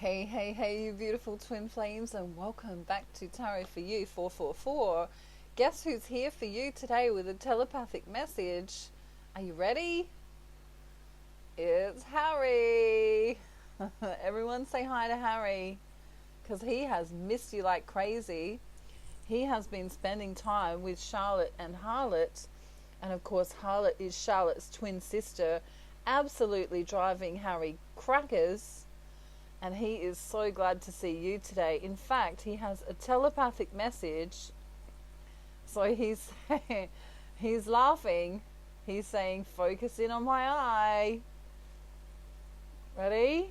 Hey, hey, hey, you beautiful twin flames, and welcome back to Tarot for You 444. Guess who's here for you today with a telepathic message? Are you ready? It's Harry. Everyone say hi to Harry, because he has missed you like crazy. He has been spending time with Charlotte and Harlot, and of course Harlot is Charlotte's twin sister, absolutely driving Harry crackers. And he is so glad to see you today. In fact, he has a telepathic message. So he's laughing. He's saying, focus in on my eye. Ready?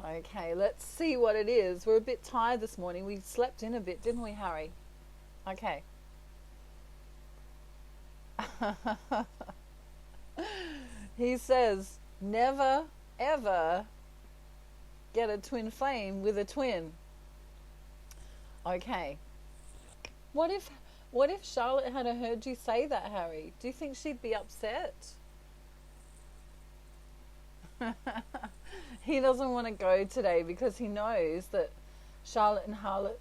Okay, let's see what it is. We're a bit tired this morning. We slept in a bit, didn't we, Harry? Okay. He says, never ever get a twin flame with a twin. Okay. What if Charlotte had heard you say that, Harry? Do you think she'd be upset? He doesn't want to go today because he knows that Charlotte and Harlot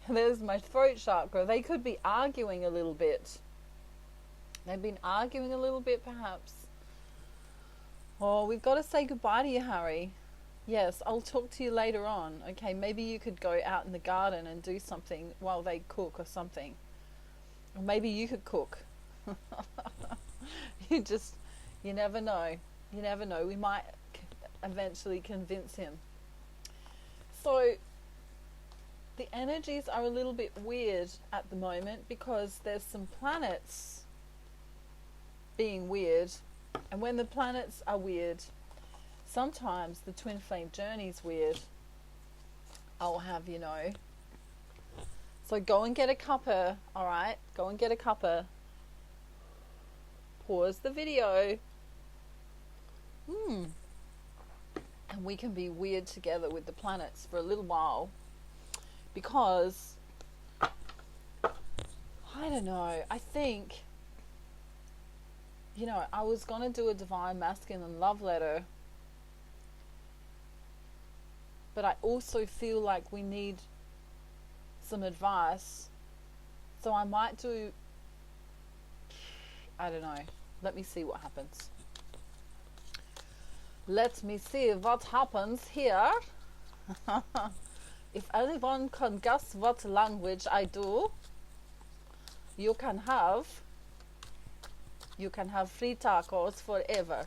there's my throat chakra. They could be arguing a little bit. They've been arguing a little bit, perhaps. Oh, we've got to say goodbye to you, Harry. Yes, I'll talk to you later on. Okay, maybe you could go out in the garden and do something while they cook or something. Or maybe you could cook. You never know. You never know. We might eventually convince him. So, the energies are a little bit weird at the moment because there's some planets being weird, and when the planets are weird, sometimes the twin flame journey is weird. I'll have you know. So go and get a cuppa, alright? Go and get a cuppa. Pause the video. And we can be weird together with the planets for a little while. Because, I don't know, I think, I was going to do a divine masculine love letter, but I also feel like we need some advice. So I might do, I don't know. Let me see what happens. Let me see what happens here. If anyone can guess what language I do, you can have free tacos forever.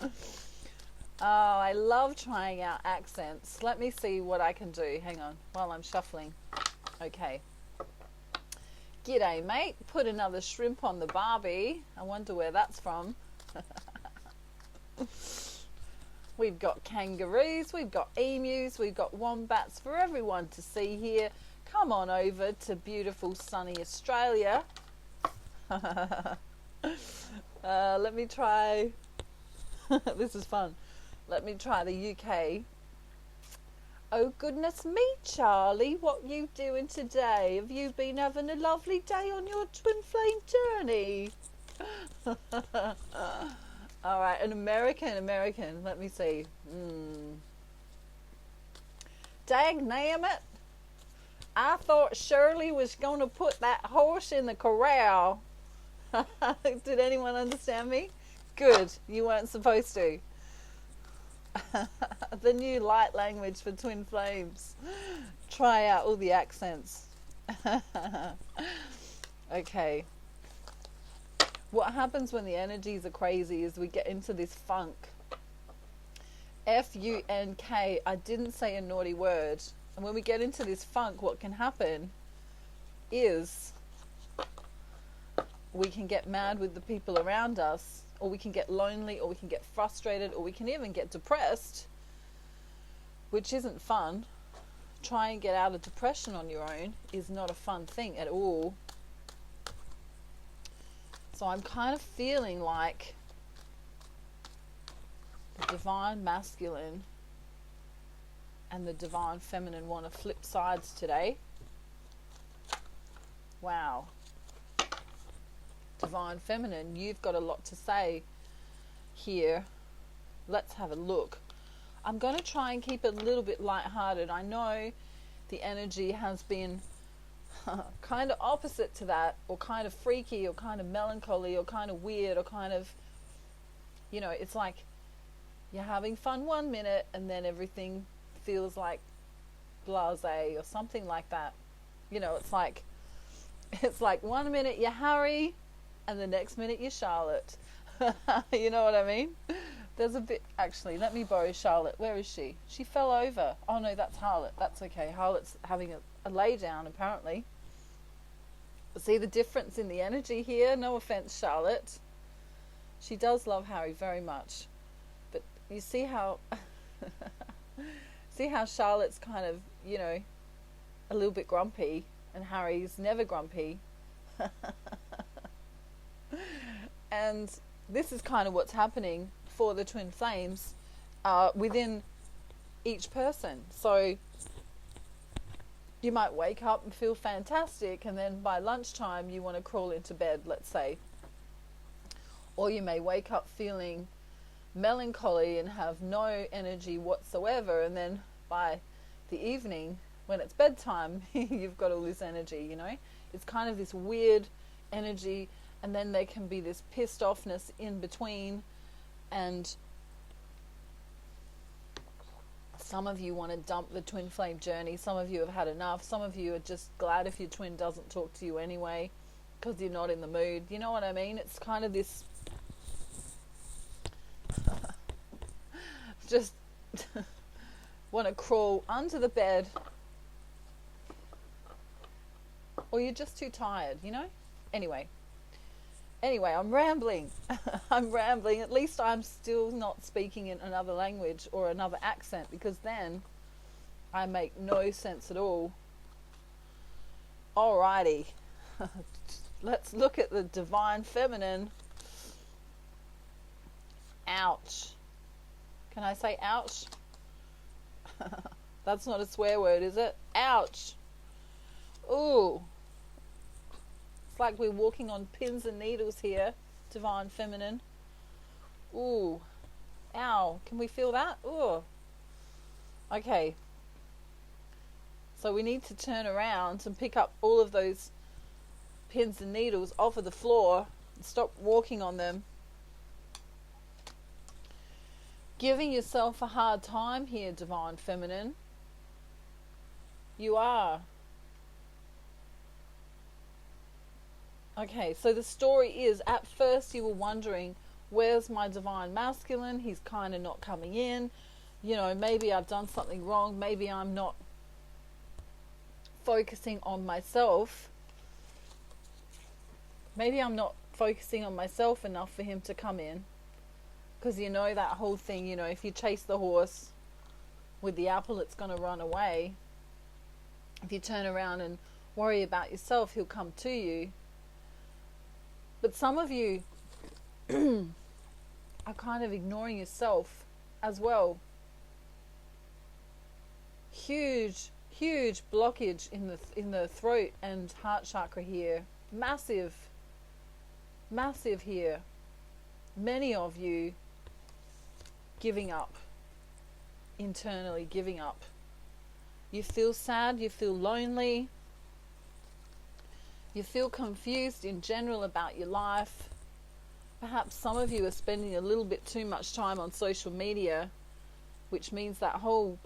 Oh, I love trying out accents. Let me see what I can do. Hang on, while I'm shuffling. Okay. G'day, mate. Put another shrimp on the barbie. I wonder where that's from. We've got kangaroos, we've got emus, we've got wombats for everyone to see here. Come on over to beautiful sunny Australia. Let me try. This is fun. Let me try the UK. Oh goodness me, Charlie, what you doing today? Have you been having a lovely day on your twin flame journey? Alright, an American. Let me see. Dang nabbit. I thought Shirley was going to put that horse in the corral. Did anyone understand me? Good, you weren't supposed to. The new light language for twin flames. Try out all the accents. Okay. What happens when the energies are crazy is we get into this funk. F-U-N-K. I didn't say a naughty word. And when we get into this funk, what can happen is we can get mad with the people around us, or we can get lonely, or we can get frustrated, or we can even get depressed, which isn't fun. Try and get out of depression on your own is not a fun thing at all. So I'm kind of feeling like the divine masculine and the divine feminine want to flip sides today. Wow. Divine feminine, you've got a lot to say. here. Let's have a look. I'm going to try and keep it a little bit lighthearted. I know the energy has been kind of opposite to that, or kind of freaky, or kind of melancholy, or kind of weird, or kind of, it's like you're having fun 1 minute and then everything feels like blasé or something like that. It's like 1 minute you're Harry and the next minute you're Charlotte. You know what I mean? There's a bit, actually, let me borrow Charlotte. Where is she? She fell over. Oh no, that's Harlot. That's okay. Harlot's having a lay down apparently. See the difference in the energy here? No offense, Charlotte. She does love Harry very much. But you see how Charlotte's kind of, a little bit grumpy, and Harry's never grumpy. And this is kind of what's happening for the twin flames within each person. So you might wake up and feel fantastic, and then by lunchtime you want to crawl into bed, let's say. Or you may wake up feeling melancholy and have no energy whatsoever, and then by the evening, when it's bedtime, you've got all this energy, It's kind of this weird energy, and then there can be this pissed offness in between, and some of you want to dump the twin flame journey. Some of you have had enough. Some of you are just glad if your twin doesn't talk to you anyway because you're not in the mood. You know what I mean? It's kind of this just want to crawl under the bed, or you're just too tired, Anyway, I'm rambling. I'm rambling. At least I'm still not speaking in another language or another accent, because then I make no sense at all. Alrighty. Let's look at the divine feminine. Ouch. Can I say ouch? That's not a swear word, is it? Ouch. Ooh. It's like we're walking on pins and needles here, divine feminine. Ooh. Ow. Can we feel that? Ooh. Okay. So we need to turn around and pick up all of those pins and needles off of the floor and stop walking on them. Giving yourself a hard time here, divine feminine. You are. Okay, so the story is, at first you were wondering, where's my divine masculine? He's kind of not coming in. Maybe I've done something wrong. Maybe I'm not focusing on myself. Maybe I'm not focusing on myself enough for him to come in. Because that whole thing, if you chase the horse with the apple, it's going to run away. If you turn around and worry about yourself, he'll come to you. But some of you are kind of ignoring yourself as well. Huge blockage in the throat and heart chakra here. Massive here. Many of you giving up. Internally giving up. You feel sad, you feel lonely. You feel confused in general about your life. Perhaps some of you are spending a little bit too much time on social media, which means that whole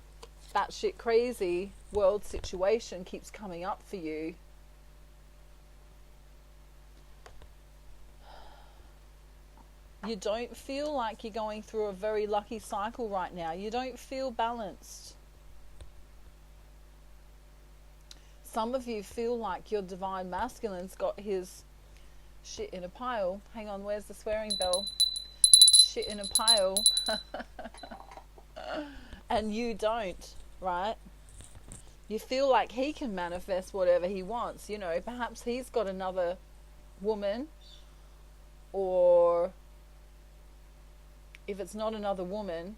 batshit crazy world situation keeps coming up for you. You don't feel like you're going through a very lucky cycle right now. You don't feel balanced. Some of you feel like your divine masculine's got his shit in a pile. Hang on, where's the swearing bell? Shit in a pile. And you don't, right? You feel like he can manifest whatever he wants. Perhaps he's got another woman, or if it's not another woman,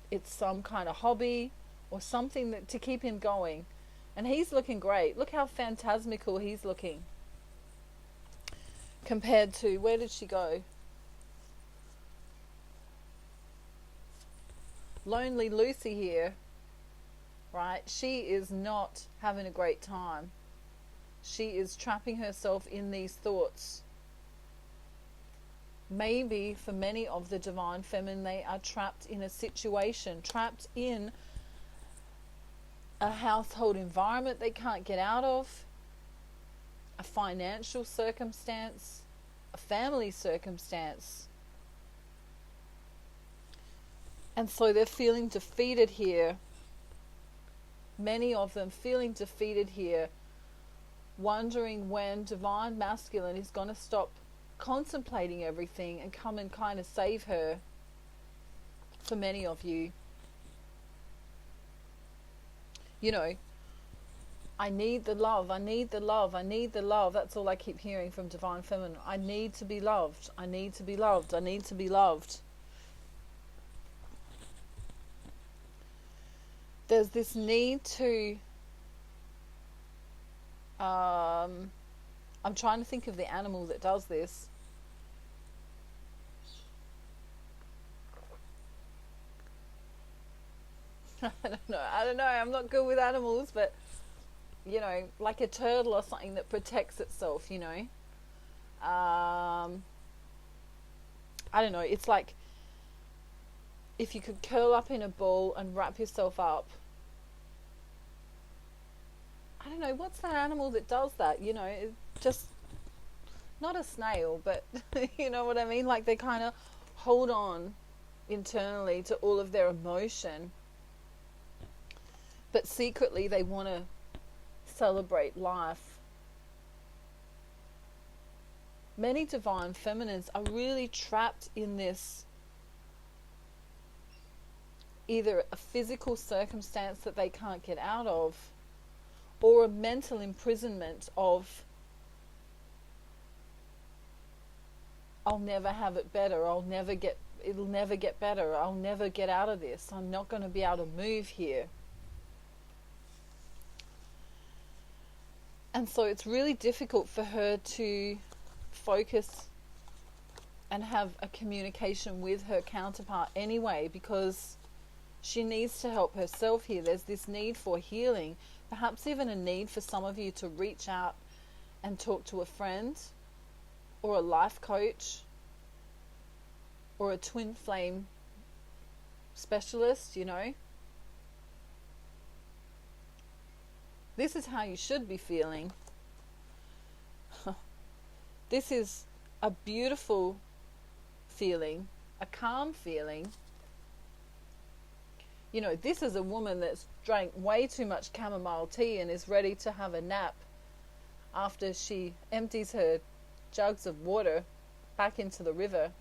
it's some kind of hobby or something that to keep him going. And he's looking great. Look how phantasmical he's looking compared to, where did she go? Lonely Lucy here, right? She is not having a great time. She is trapping herself in these thoughts. Maybe for many of the divine feminine, they are trapped in a situation, trapped in a household environment they can't get out of, a financial circumstance, a family circumstance. And so they're feeling defeated here. Many of them feeling defeated here, wondering when divine masculine is going to stop contemplating everything and come and kind of save her. For many of you, you know, I need the love, I need the love, I need the love. That's all I keep hearing from divine feminine. I need to be loved, I need to be loved, I need to be loved. There's this need to I'm trying to think of the animal that does this. I don't know, I'm not good with animals, but you know, like a turtle or something that protects itself, you know. I don't know, it's like if you could curl up in a ball and wrap yourself up. I don't know, what's that animal that does that, you know, just not a snail, but you know what I mean, like they kind of hold on internally to all of their emotion, but secretly they want to celebrate life. Many divine feminines are really trapped in this, either a physical circumstance that they can't get out of, or a mental imprisonment of, I'll never have it better, it'll never get better, I'll never get out of this, I'm not going to be able to move here. And so it's really difficult for her to focus and have a communication with her counterpart anyway, because she needs to help herself here. There's this need for healing, perhaps even a need for some of you to reach out and talk to a friend or a life coach or a twin flame specialist, you know. This is how you should be feeling. This is a beautiful feeling, a calm feeling. You know, this is a woman that's drank way too much chamomile tea and is ready to have a nap after she empties her jugs of water back into the river.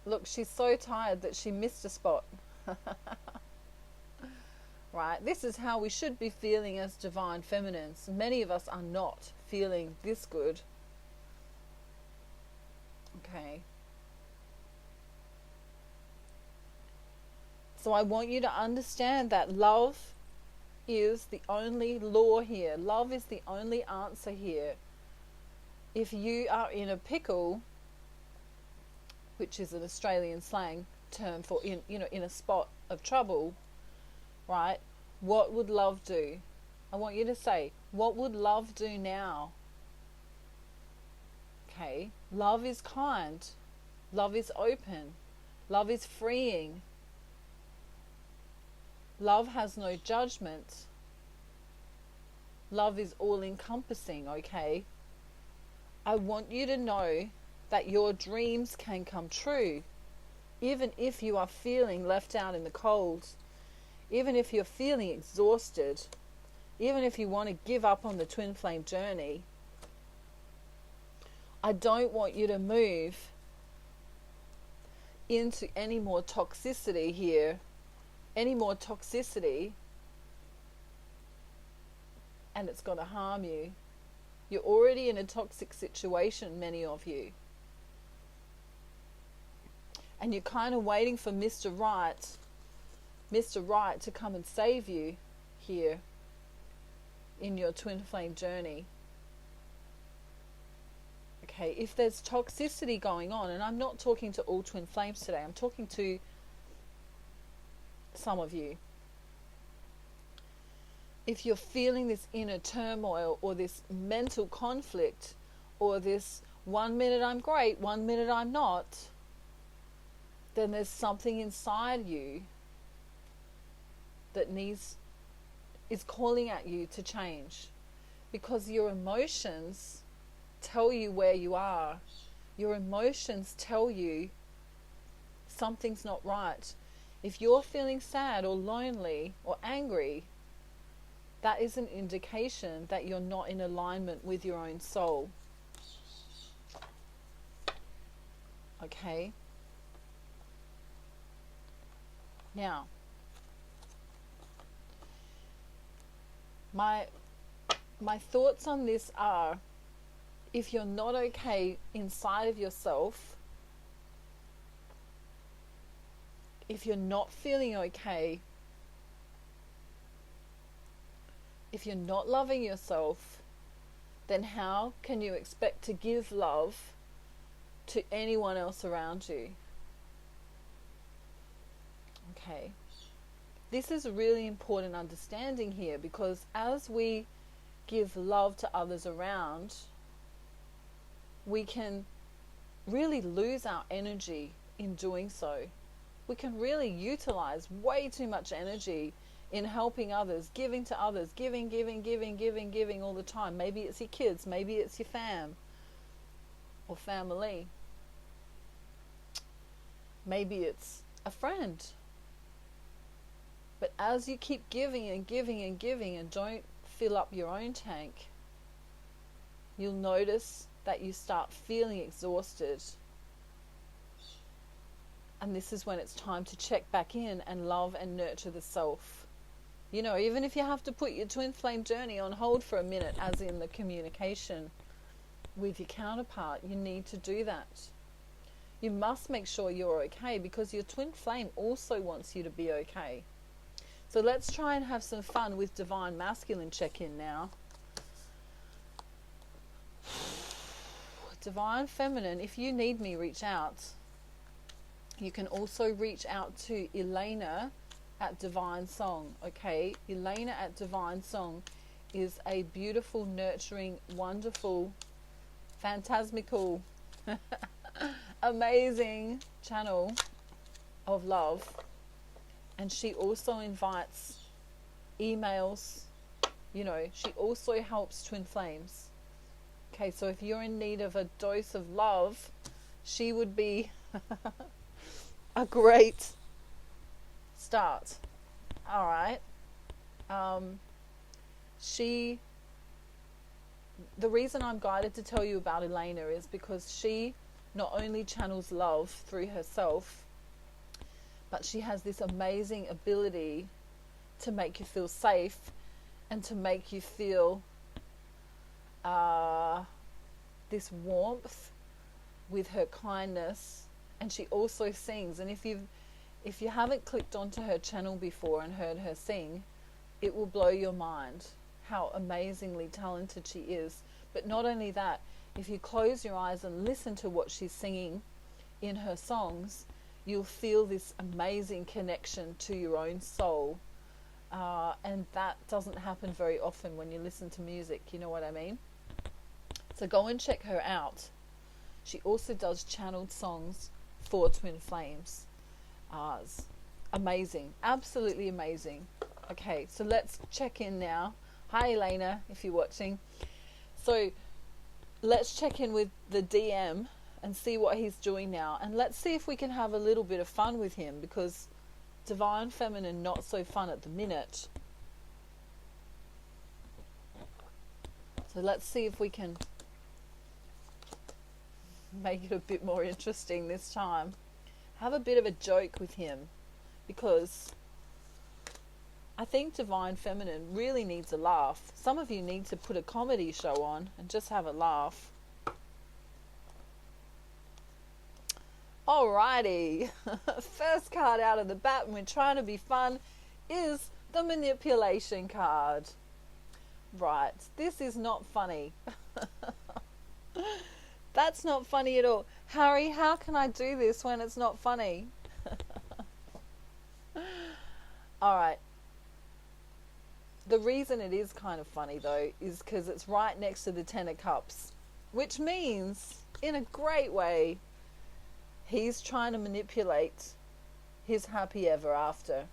Look, she's so tired that she missed a spot. Right? This is how we should be feeling as divine feminines. Many of us are not feeling this good. Okay. So I want you to understand that love is the only law here. Love is the only answer here. If you are in a pickle, which is an Australian slang term for in a spot of trouble, right? What would love do? I want you to say, what would love do now? Okay, love is kind. Love is open. Love is freeing. Love has no judgment. Love is all-encompassing, okay? I want you to know that your dreams can come true, even if you are feeling left out in the cold, even if you're feeling exhausted, even if you want to give up on the twin flame journey. I don't want you to move into any more toxicity here, any more toxicity, and it's going to harm you. You're already in a toxic situation, many of you. And you're kind of waiting for Mr. Right to come and save you here in your twin flame journey. Okay, if there's toxicity going on, and I'm not talking to all twin flames today, I'm talking to some of you. If you're feeling this inner turmoil or this mental conflict or this 1 minute I'm great, 1 minute I'm not, then there's something inside you that is calling at you to change, because your emotions tell you where you are. Your emotions tell you something's not right. If you're feeling sad or lonely or angry, that is an indication that you're not in alignment with your own soul. Okay? Now, my thoughts on this are, if you're not okay inside of yourself, if you're not feeling okay, if you're not loving yourself, then how can you expect to give love to anyone else around you? Okay. This is a really important understanding here, because as we give love to others around, we can really lose our energy in doing so. We can really utilize way too much energy in helping others, giving to others, giving all the time. Maybe it's your kids, maybe it's your fam or family. Maybe it's a friend. But as you keep giving and don't fill up your own tank, you'll notice that you start feeling exhausted. And this is when it's time to check back in and love and nurture the self. You know, even if you have to put your twin flame journey on hold for a minute, as in the communication with your counterpart, you need to do that. You must make sure you're okay, because your twin flame also wants you to be okay. So let's try and have some fun with Divine Masculine check-in now. Divine Feminine, if you need me, reach out. You can also reach out to Elena at Divine Song. Okay, Elena at Divine Song is a beautiful, nurturing, wonderful, phantasmical, amazing channel of love. And she also invites emails. You know, she also helps twin flames. Okay, so if you're in need of a dose of love, she would be a great start. All right. The reason I'm guided to tell you about Elena is because she not only channels love through herself, but she has this amazing ability to make you feel safe and to make you feel this warmth with her kindness. And she also sings, and if you haven't clicked onto her channel before and heard her sing, it will blow your mind how amazingly talented she is. But not only that, if you close your eyes and listen to what she's singing in her songs, you'll feel this amazing connection to your own soul, and that doesn't happen very often when you listen to music, you know what I mean? So go and check her out. She also does channeled songs for twin flames. Amazing, absolutely amazing. Okay, so let's check in now. Hi Elena, if you're watching. So let's check in with the DM and see what he's doing now, and let's see if we can have a little bit of fun with him, because Divine Feminine not so fun at the minute. So let's see if we can make it a bit more interesting this time. Have a bit of a joke with him, because I think Divine Feminine really needs a laugh. Some of you need to put a comedy show on and just have a laugh. Alrighty, first card out of the bat, and we're trying to be fun, is the Manipulation card. Right, this is not funny. That's not funny at all. Harry, how can I do this when it's not funny? Alright. The reason it is kind of funny though is because it's right next to the Ten of Cups, which means, in a great way, he's trying to manipulate his happy ever after.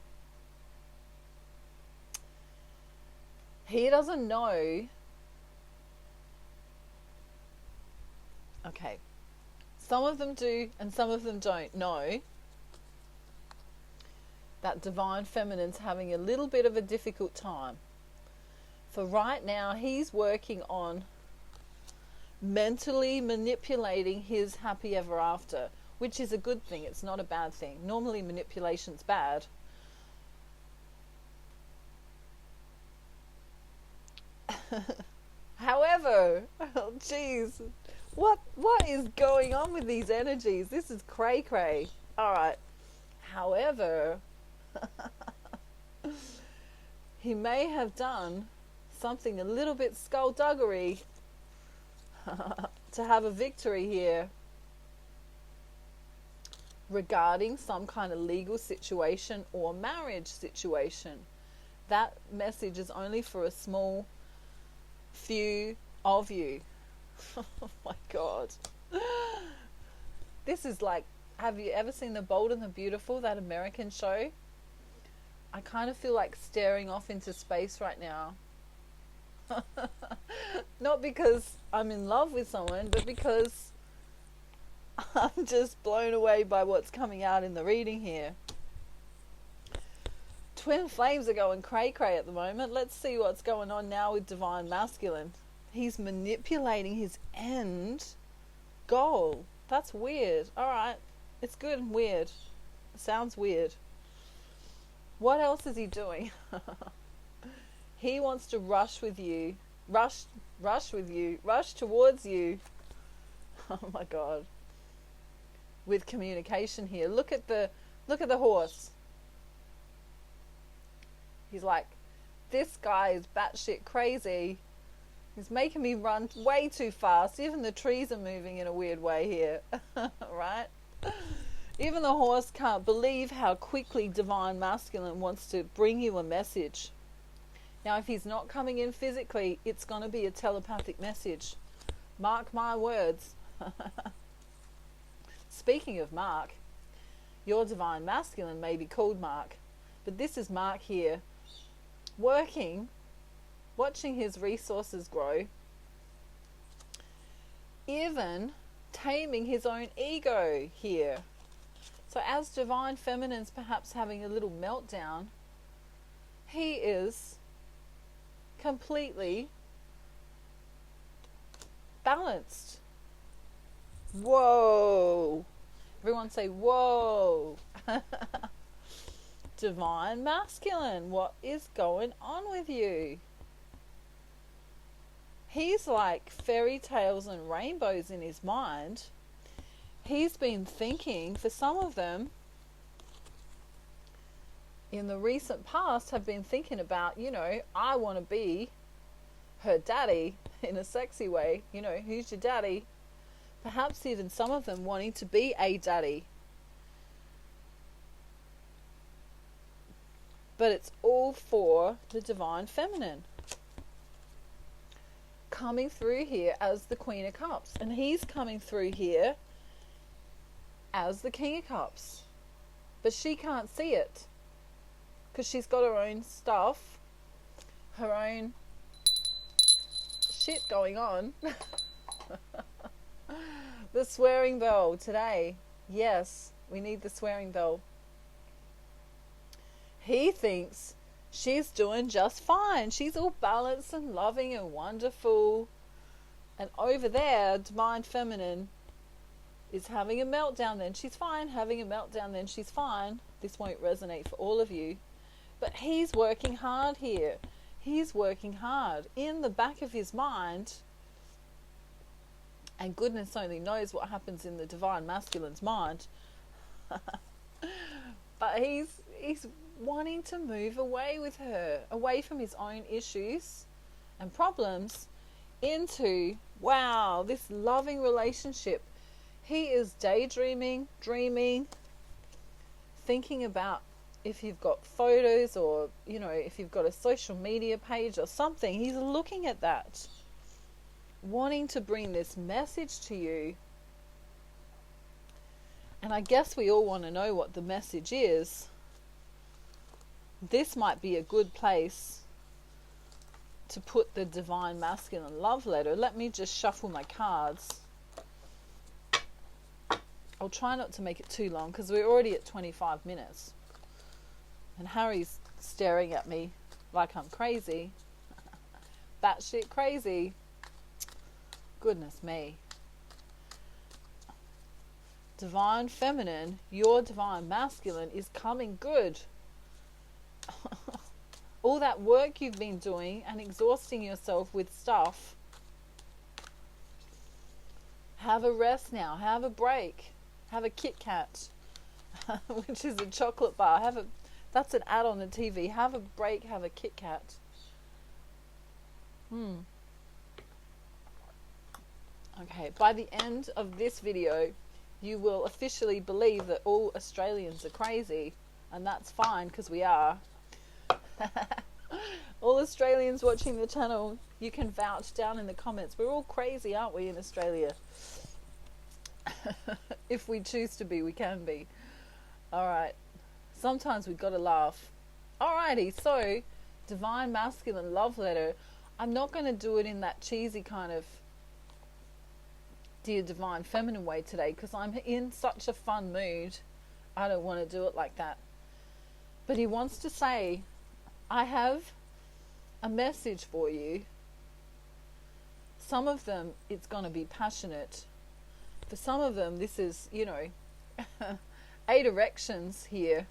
He doesn't know. Okay. Some of them do and some of them don't know that divine feminine's having a little bit of a difficult time. For right now, he's working on mentally manipulating his happy ever after, which is a good thing. It's not a bad thing. Normally manipulation's bad. However, oh geez, what is going on with these energies? This is cray cray. Alright. However, he may have done something a little bit skullduggery to have a victory here regarding some kind of legal situation or marriage situation. That message is only for a small few of you. Oh my god. This is like, have you ever seen The Bold and the Beautiful, that American show? I kind of feel like staring off into space right now. Not because I'm in love with someone, but because I'm just blown away by what's coming out in the reading here. Twin flames are going cray-cray at the moment. Let's see what's going on now with divine masculine. He's manipulating his end goal. That's weird. Alright. It's good and weird. It sounds weird. What else is he doing? He wants to rush with you. Rush with you. Rush towards you. Oh my god. With communication here. Look at the horse. He's like, this guy is batshit crazy. He's making me run way too fast. Even the trees are moving in a weird way here. Right? Even the horse can't believe how quickly divine masculine wants to bring you a message. Now, if he's not coming in physically, it's going to be a telepathic message. Mark my words. Speaking of Mark, your divine masculine may be called Mark, but this is Mark here, working, watching his resources grow, even taming his own ego here. So as divine feminine's perhaps having a little meltdown, he is completely balanced. Whoa. Everyone say whoa. Divine masculine, what is going on with you? He's like fairy tales and rainbows in his mind. He's been thinking, for some of them in the recent past have been thinking about, I want to be her daddy in a sexy way. Who's your daddy? Perhaps even some of them wanting to be a daddy. But it's all for the divine feminine. Coming through here as the Queen of Cups. And he's coming through here as the King of Cups. But she can't see it. Because she's got her own stuff. Her own shit going on. The swearing bell today. Yes, we need the swearing bell. He thinks she's doing just fine. She's all balanced and loving and wonderful. And over there, divine feminine is having a meltdown, then she's fine. Having a meltdown, then she's fine. This won't resonate for all of you. But he's working hard here. He's working hard. In the back of his mind, and goodness only knows what happens in the divine masculine's mind, but he's wanting to move away with her, away from his own issues and problems, into Wow, this loving relationship. He is daydreaming, dreaming, thinking about if you've got photos or, if you've got a social media page or something. He's looking at that, wanting to bring this message to you. And I guess we all want to know what the message is. This might be a good place to put the divine masculine love letter. Let me just shuffle my cards. I'll try not to make it too long because we're already at 25 minutes. And Harry's staring at me like I'm crazy. Batshit crazy. Goodness me. Divine feminine, your divine masculine is coming good. All that work you've been doing and exhausting yourself with stuff. Have a rest now. Have a break. Have a Kit Kat, which is a chocolate bar. That's an ad on the TV. Have a break. Have a Kit Kat. Okay, by the end of this video, you will officially believe that all Australians are crazy, and that's fine because we are. All Australians watching the channel, you can vouch down in the comments. We're all crazy, aren't we, in Australia? If we choose to be, we can be. Alright, sometimes we've got to laugh. Alrighty, so divine masculine love letter. I'm not going to do it in that cheesy kind of dear divine feminine way today because I'm in such a fun mood. I don't want to do it like that. But he wants to say, I have a message for you. Some of them, it's going to be passionate. For some of them, this is, 8 erections here.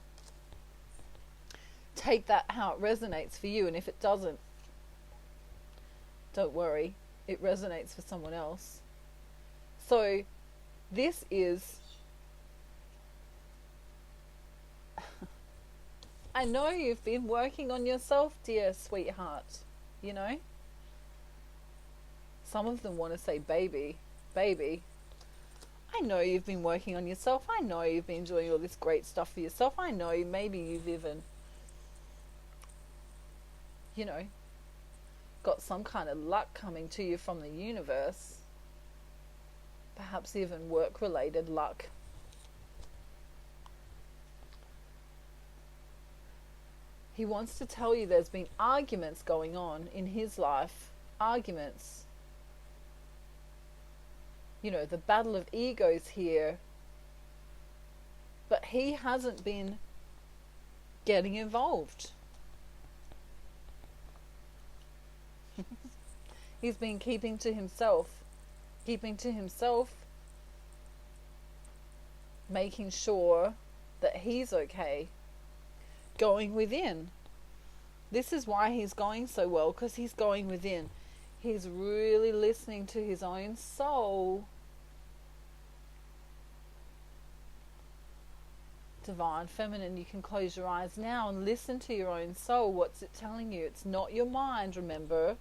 Take that how it resonates for you, and if it doesn't, don't worry, it resonates for someone else. So, this is... I know you've been working on yourself, dear sweetheart, Some of them want to say baby. I know you've been working on yourself. I know you've been doing all this great stuff for yourself. I know maybe you've even, got some kind of luck coming to you from the universe. Perhaps even work-related luck. He wants to tell you there's been arguments going on in his life. Arguments. The battle of egos here. But he hasn't been getting involved. He's been keeping to himself. Making sure that he's okay. Going within. This is why he's going so well, because he's going within. He's really listening to his own soul. Divine feminine, you can close your eyes now and listen to your own soul. What's it telling you? It's not your mind, remember.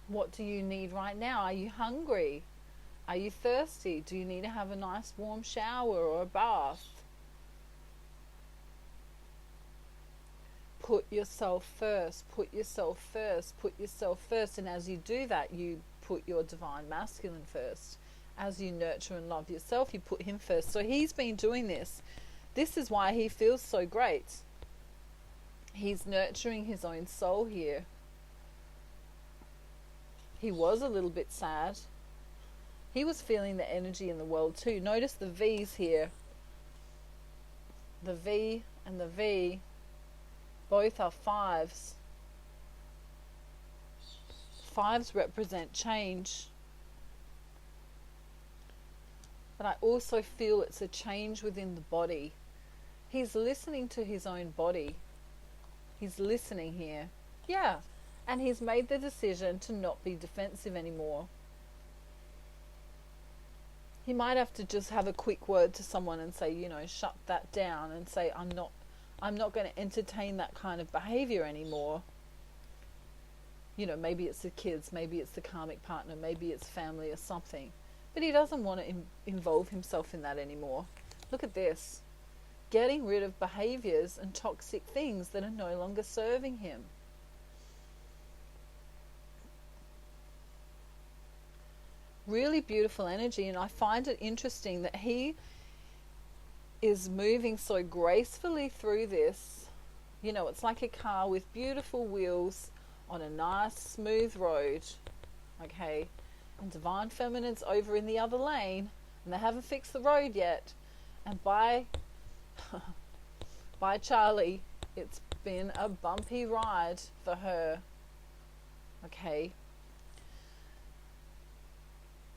What do you need right now? Are you hungry? Are you thirsty? Do you need to have a nice warm shower or a bath? Put yourself first, put yourself first, put yourself first. And as you do that, you put your divine masculine first. As you nurture and love yourself, you put him first. So he's been doing this. This is why he feels so great. He's nurturing his own soul here. He was a little bit sad. He was feeling the energy in the world too. Notice the V's here. The V and the V. Both are 5s. 5s represent change. But I also feel it's a change within the body. He's listening to his own body. He's listening here. Yeah. And he's made the decision to not be defensive anymore. He might have to just have a quick word to someone and say, shut that down, and say, I'm not going to entertain that kind of behavior anymore. Maybe it's the kids, maybe it's the karmic partner, maybe it's family or something. But he doesn't want to involve himself in that anymore. Look at this. Getting rid of behaviors and toxic things that are no longer serving him. Really beautiful energy, and I find it interesting that he is moving so gracefully through this. It's like a car with beautiful wheels on a nice smooth road, okay, and Divine Feminine's over in the other lane and they haven't fixed the road yet, and by Charlie, it's been a bumpy ride for her, okay.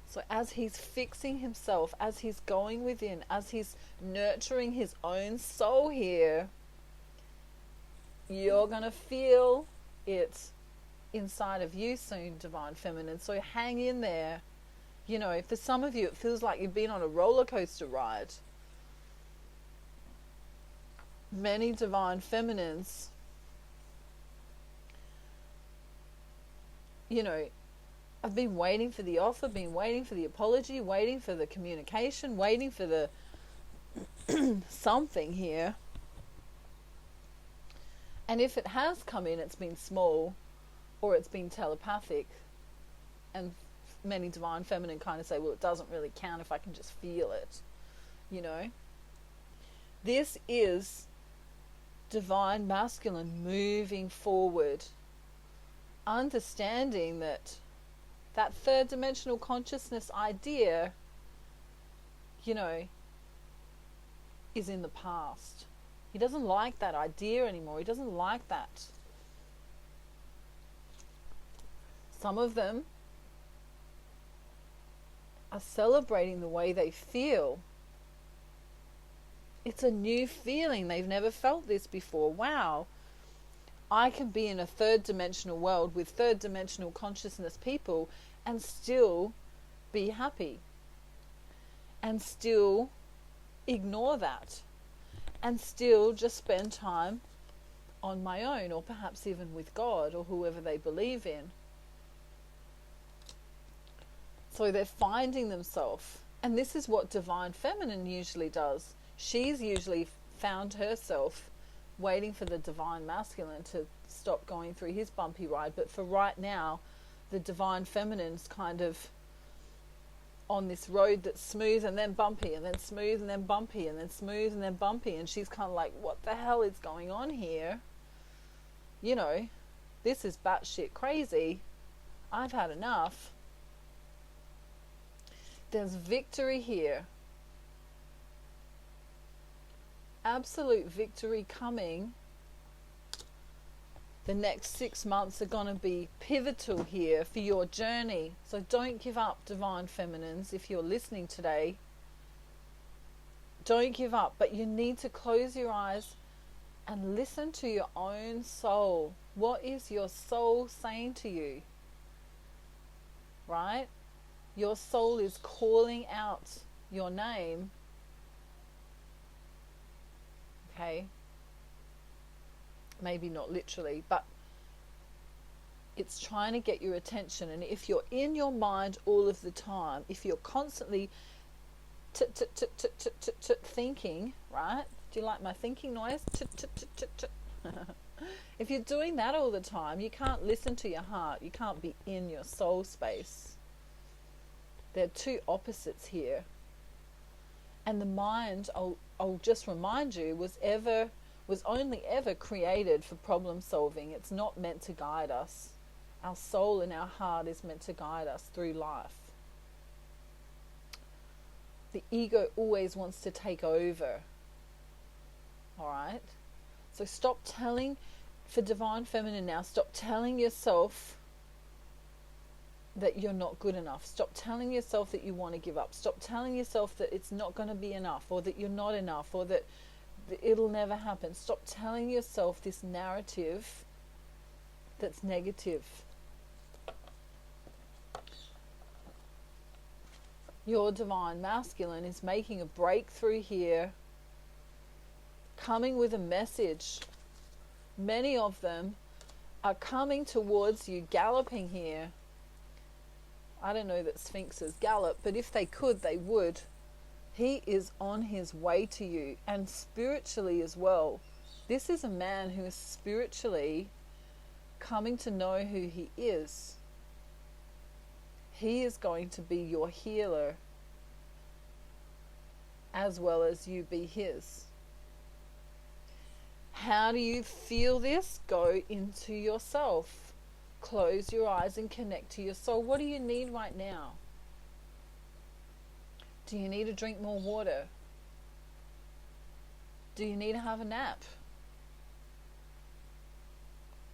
So as he's fixing himself, as he's going within, as he's nurturing his own soul here, you're going to feel it inside of you soon, Divine Feminine. So hang in there. For some of you, it feels like you've been on a roller coaster ride. Many Divine Feminines, I've been waiting for the offer, been waiting for the apology, waiting for the communication, waiting for the something here. And if it has come in, it's been small or it's been telepathic. And many Divine Feminine kind of say, well, it doesn't really count if I can just feel it. This is Divine Masculine moving forward, understanding that third dimensional consciousness idea, is in the past. He doesn't like that idea anymore. He doesn't like that. Some of them are celebrating the way they feel. It's a new feeling. They've never felt this before. Wow. I can be in a third dimensional world with third dimensional consciousness people and still be happy, and still ignore that, and still just spend time on my own, or perhaps even with God or whoever they believe in. So they're finding themselves, and this is what Divine Feminine usually does. She's usually found herself waiting for the Divine Masculine to stop going through his bumpy ride. But for right now, the Divine Feminine's kind of on this road that's smooth and then bumpy, and then smooth and then bumpy, and then smooth and then bumpy. And she's kind of like, what the hell is going on here? This is batshit crazy. I've had enough. There's victory here. Absolute victory coming. The next 6 months are going to be pivotal here for your journey. So don't give up, Divine Feminines. If you're listening today, don't give up. But you need to close your eyes and listen to your own soul. What is your soul saying to you? Right? Your soul is calling out your name. Okay? Maybe not literally, but it's trying to get your attention. And if you're in your mind all of the time, if you're constantly thinking, right? Do you like my thinking noise? If you're doing that all the time, you can't listen to your heart. You can't be in your soul space. There are two opposites here. And the mind, I'll just remind you, was only ever created for problem solving. It's not meant to guide us. Our soul and our heart is meant to guide us through life. The ego always wants to take over. Alright? So stop telling, for Divine Feminine now, stop telling yourself that you're not good enough. Stop telling yourself that you want to give up. Stop telling yourself that it's not going to be enough, or that you're not enough, or that it'll never happen. Stop telling yourself this narrative that's negative. Your Divine Masculine is making a breakthrough here, coming with a message. Many of them are coming towards you, galloping here. I don't know that sphinxes gallop, but if they could, they would. He is on his way to you, and spiritually as well. This is a man who is spiritually coming to know who he is. He is going to be your healer, as well as you be his. How do you feel this? Go into yourself. Close your eyes and connect to your soul. What do you need right now? Do you need to drink more water? Do you need to have a nap?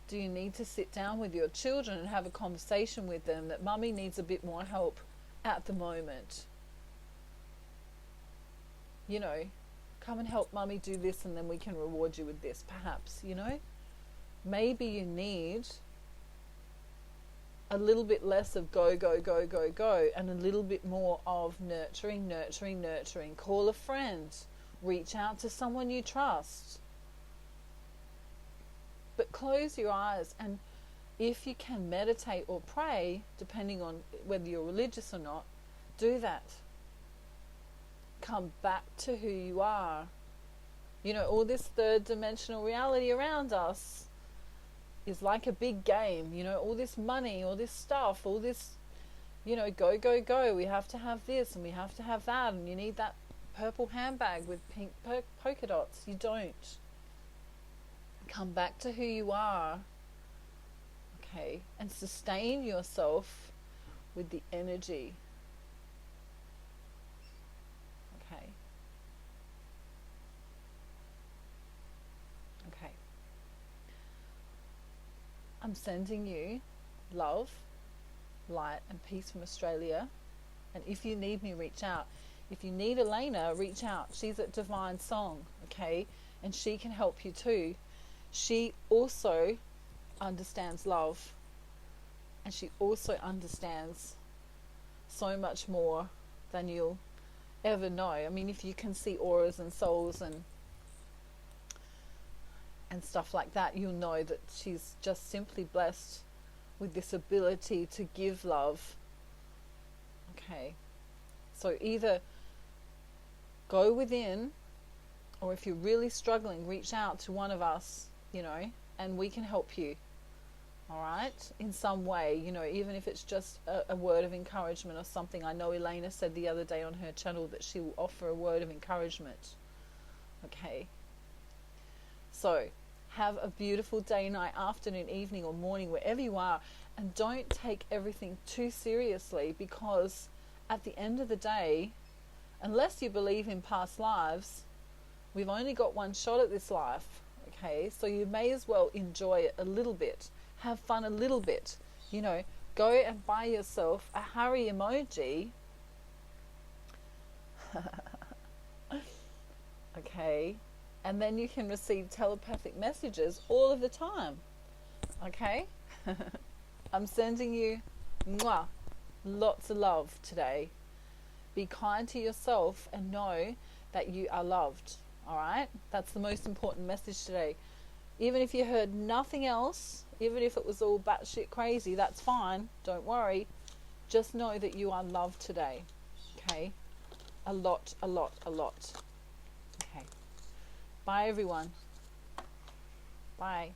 Do you need to sit down with your children and have a conversation with them that mummy needs a bit more help at the moment? You know, come and help mummy do this and then we can reward you with this, perhaps, you know? Maybe you need a little bit less of go, go, go, go, go, and a little bit more of nurturing, nurturing, nurturing. Call a friend. Reach out to someone you trust. But close your eyes, and if you can meditate or pray, depending on whether you're religious or not, do that. Come back to who you are. You know, all this third dimensional reality around us is like a big game. You know, all this money, all this stuff, all this, you know, go, go, go. We have to have this and we have to have that, and you need that purple handbag with pink polka dots. You don't. Come back to who you are, okay, and sustain yourself with the energy. Okay. Okay. I'm sending you love, light, and peace from Australia. And if you need me, reach out. If you need Elena, reach out. She's at Divine Song, okay? And she can help you too. She also understands love. And she also understands so much more than you'll ever know. I mean, if you can see auras and souls and stuff like that, you'll know that she's just simply blessed with this ability to give love. Okay. So either go within, or if you're really struggling, reach out to one of us, you know, and we can help you. All right, in some way, you know, even if it's just a word of encouragement or something. I know Elena said the other day on her channel that she will offer a word of encouragement. Okay. So have a beautiful day, night, afternoon, evening, or morning, wherever you are. And don't take everything too seriously, because at the end of the day, unless you believe in past lives, we've only got one shot at this life. Okay, so you may as well enjoy it a little bit. Have fun a little bit. You know, go and buy yourself a Harry emoji. Okay, and then you can receive telepathic messages all of the time. Okay. I'm sending you lots of love today. Be kind to yourself and know that you are loved. All right, that's the most important message today. Even if you heard nothing else, even if it was all batshit crazy, that's fine. Don't worry. Just know that you are loved today. Okay, a lot, a lot, a lot. Okay. Bye, everyone. Bye.